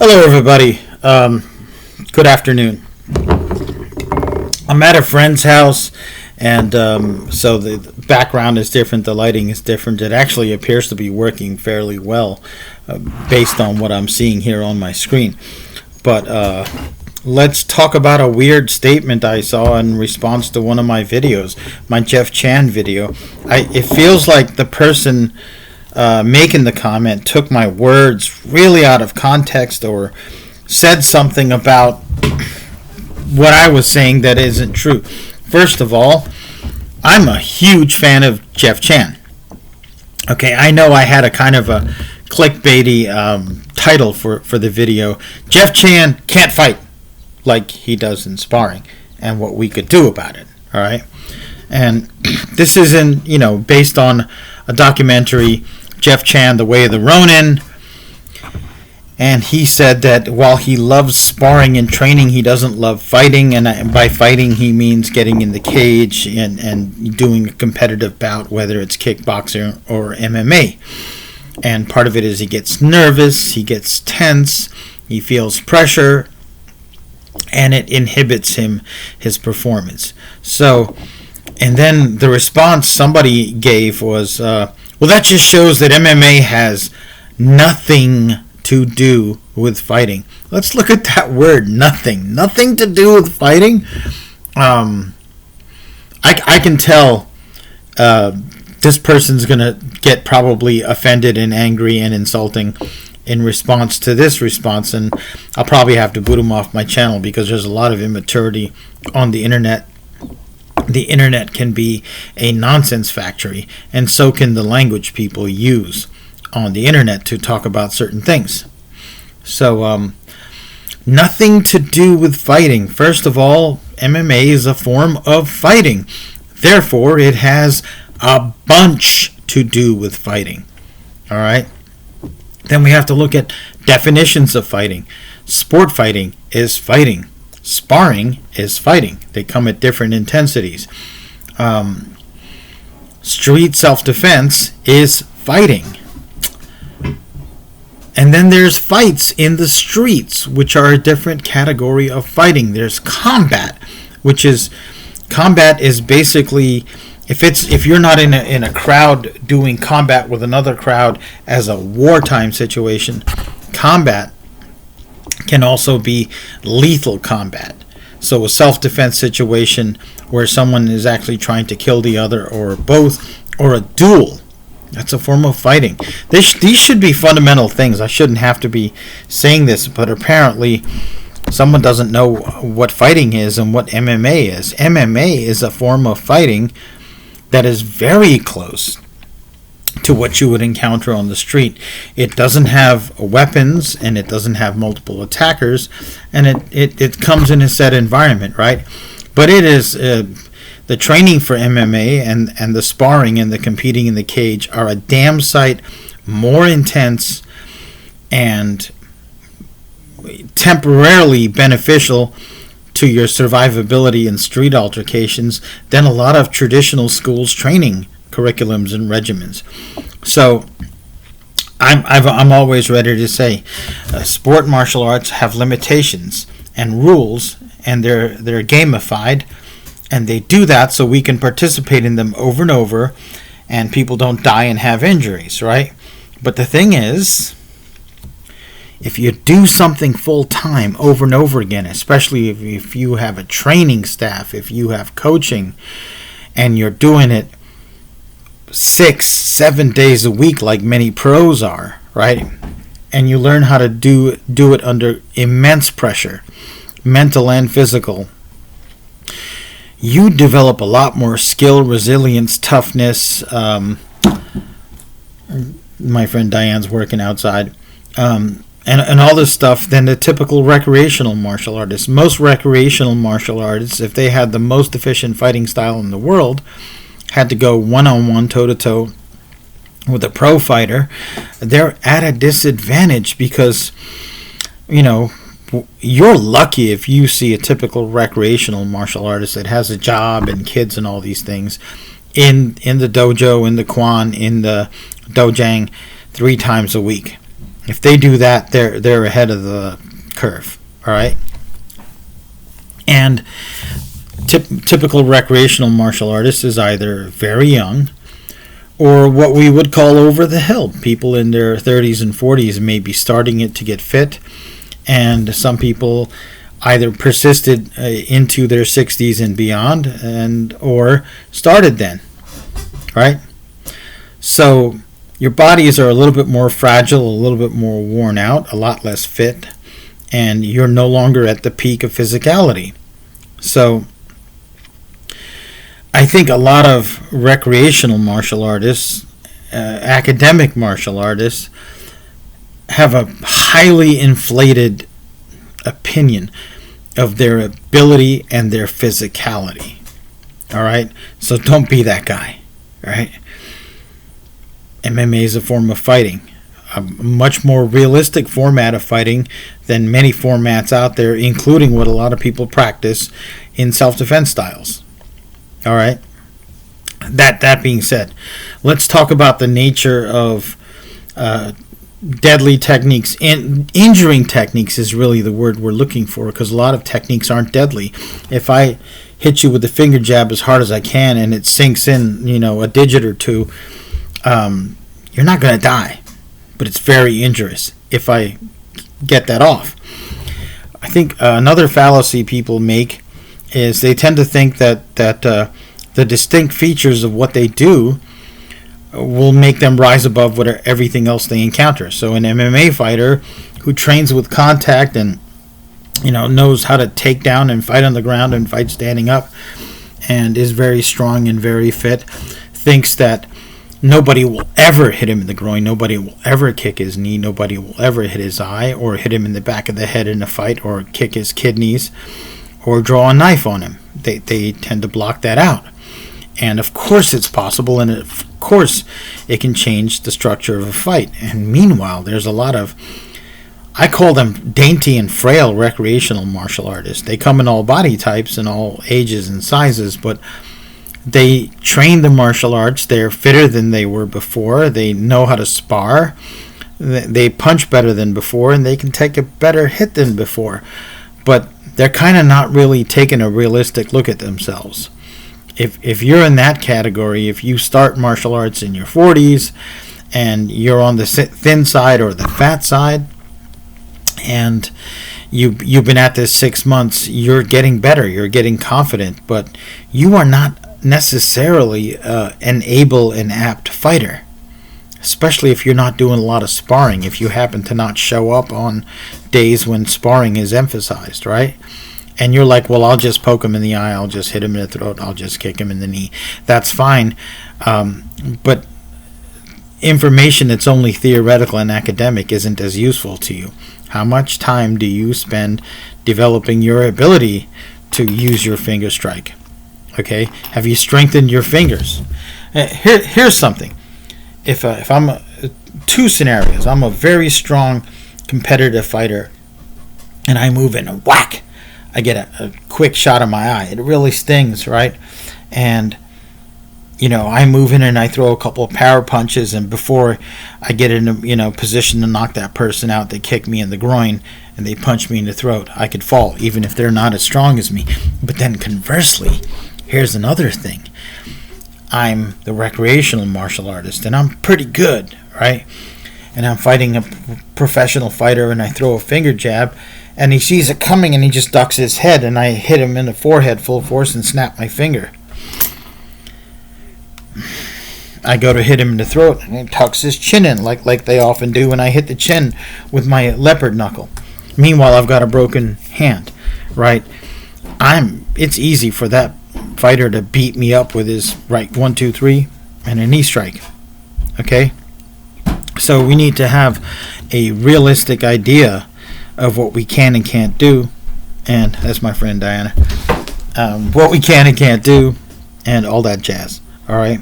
Hello, everybody. Good afternoon. I'm at a friend's house, and so the background is different, the lighting is different. It actually appears to be working fairly well based on what I'm seeing here on my screen. But let's talk about a weird statement I saw in response to one of my videos, my Jeff Chan video. It feels like the person making the comment took my words really out of context or said something about what I was saying that isn't true. First of all, I'm a huge fan of Jeff Chan. Okay, I know I had a kind of a clickbaity title for the video. Jeff Chan can't fight like he does in sparring, and what we could do about it. All right, and this isn't based on a documentary, Jeff Chan, The Way of the Ronin. And he said that while he loves sparring and training, he doesn't love fighting. And by fighting, he means getting in the cage and doing a competitive bout, whether it's kickboxing or MMA. And part of it is he gets nervous, he gets tense, he feels pressure, and it inhibits his performance. So, and then the response somebody gave was, well, that just shows that MMA has nothing to do with fighting. Let's look at that word, nothing. Nothing to do with fighting. I can tell this person's going to get probably offended and angry and insulting in response to this response, and I'll probably have to boot him off my channel because there's a lot of immaturity on the internet. The internet can be a nonsense factory, and so can the language people use on the internet to talk about certain things. So, nothing to do with fighting. First of all, MMA is a form of fighting. Therefore, it has a bunch to do with fighting. All right? Then we have to look at definitions of fighting. Sport fighting is fighting. Sparring is fighting. They come at different intensities. Street self-defense is fighting. And then there's fights in the streets, which are a different category of fighting. There's combat, combat is basically if you're not in a crowd doing combat with another crowd as a wartime situation, combat can also be lethal combat. So a self-defense situation where someone is actually trying to kill the other or both, or a duel. That's a form of fighting. These should be fundamental things. I shouldn't have to be saying this, but apparently someone doesn't know what fighting is and what MMA is. MMA is a form of fighting that is very close to what you would encounter on the street. It doesn't have weapons, and it doesn't have multiple attackers, and it comes in a set environment, right? But it is... the training for MMA and the sparring and the competing in the cage are a damn sight more intense and temporarily beneficial to your survivability in street altercations than a lot of traditional schools training curriculums and regimens. So I'm always ready to say sport martial arts have limitations and rules, and they're gamified. And they do that so we can participate in them over and over, and people don't die and have injuries, right? But the thing is, if you do something full time over and over again, especially if you have a training staff, if you have coaching, and you're doing it 6-7 days a week like many pros are, right? And you learn how to do it under immense pressure, mental and physical, you develop a lot more skill, resilience, toughness. My friend Diane's working outside. And all this stuff than the typical recreational martial artist. Most recreational martial artists, if they had the most efficient fighting style in the world, had to go one-on-one, toe-to-toe with a pro fighter. They're at a disadvantage because, you're lucky if you see a typical recreational martial artist that has a job and kids and all these things in the dojo, in the kwan, in the dojang 3 times a week. If they do that, they're ahead of the curve. All right. And typical recreational martial artist is either very young or what we would call over the hill. People in their 30s and 40s may be starting it to get fit, and some people either persisted into their 60s and beyond, or started then, right? So your bodies are a little bit more fragile, a little bit more worn out, a lot less fit, and you're no longer at the peak of physicality. So I think a lot of recreational martial artists, academic martial artists, have a highly inflated opinion of their ability and their physicality. All right? So don't be that guy. All right? MMA is a form of fighting, a much more realistic format of fighting than many formats out there, including what a lot of people practice in self-defense styles. All right. That being said, let's talk about the nature of deadly techniques. Injuring techniques is really the word we're looking for, because a lot of techniques aren't deadly. If I hit you with the finger jab as hard as I can and it sinks in, a digit or two, you're not going to die, but it's very injurious if I get that off. I think another fallacy people make is they tend to think that the distinct features of what they do will make them rise above everything else they encounter. So an MMA fighter who trains with contact and knows how to take down and fight on the ground and fight standing up and is very strong and very fit thinks that nobody will ever hit him in the groin, nobody will ever kick his knee, nobody will ever hit his eye or hit him in the back of the head in a fight or kick his kidneys or draw a knife on him. They tend to block that out. And of course it's possible, and of course it can change the structure of a fight. And meanwhile, there's a lot of, I call them dainty and frail recreational martial artists. They come in all body types and all ages and sizes, but they train the martial arts. They're fitter than they were before. They know how to spar. They punch better than before, and they can take a better hit than before. But they're kind of not really taking a realistic look at themselves. If you're in that category, if you start martial arts in your 40s and you're on the thin side or the fat side, and you've been at this 6 months, you're getting better, you're getting confident, but you are not necessarily an able and apt fighter, especially if you're not doing a lot of sparring, if you happen to not show up on days when sparring is emphasized, right? And you're like, well, I'll just poke him in the eye, I'll just hit him in the throat, I'll just kick him in the knee. That's fine. But information that's only theoretical and academic isn't as useful to you. How much time do you spend developing your ability to use your finger strike? Okay? Have you strengthened your fingers? Here's something. If I'm two scenarios. I'm a very strong competitive fighter, and I move in and whack, I get a quick shot in my eye. It really stings, right? And I move in and I throw a couple of power punches, and before I get in a position to knock that person out, they kick me in the groin and they punch me in the throat. I could fall, even if they're not as strong as me. But then conversely, here's another thing. I'm the recreational martial artist, and I'm pretty good, right? And I'm fighting a professional fighter, and I throw a finger jab, and he sees it coming, and he just ducks his head, and I hit him in the forehead full force and snap my finger. I go to hit him in the throat, and he tucks his chin in, like they often do, and I hit the chin with my leopard knuckle. Meanwhile, I've got a broken hand, right? It's easy for that fighter to beat me up with his right 1, 2, 3 and a knee strike. Okay? So we need to have a realistic idea of what we can and can't do, and that's my friend Diana, what we can and can't do, and all that jazz. All right?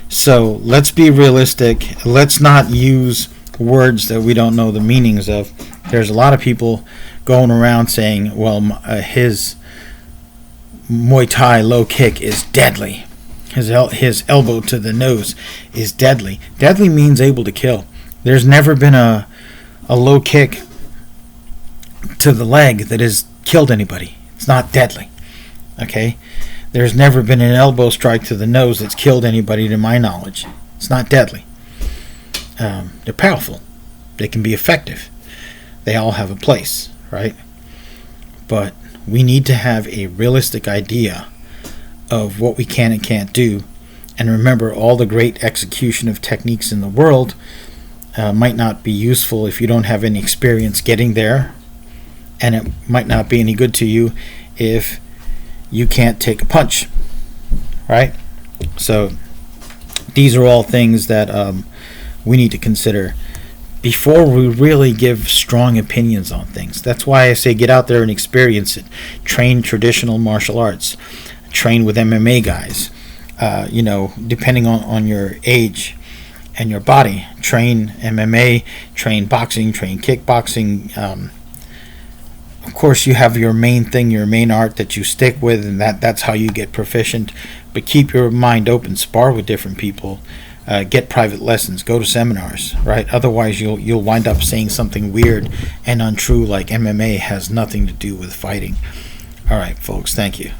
So let's be realistic. Let's not use words that we don't know the meanings of. There's a lot of people going around saying, well, his Muay Thai low kick is deadly. His elbow to the nose is deadly. Deadly means able to kill. There's never been a a low kick to the leg that has killed anybody. It's not deadly. Okay? There's never been an elbow strike to the nose that's killed anybody to my knowledge. It's not deadly. They're powerful. They can be effective. They all have a place, right? But we need to have a realistic idea of what we can and can't do. And remember, all the great execution of techniques in the world might not be useful if you don't have any experience getting there. And it might not be any good to you if you can't take a punch, right? So these are all things that we need to consider before we really give strong opinions on things. That's why I say get out there and experience it. Train traditional martial arts. Train with MMA guys. Depending on your age and your body. Train MMA, train boxing, train kickboxing. Of course, you have your main thing, your main art that you stick with, and that's how you get proficient. But keep your mind open. Spar with different people. Get private lessons. Go to seminars. Right. Otherwise, you'll wind up saying something weird and untrue, like MMA has nothing to do with fighting. All right, folks. Thank you.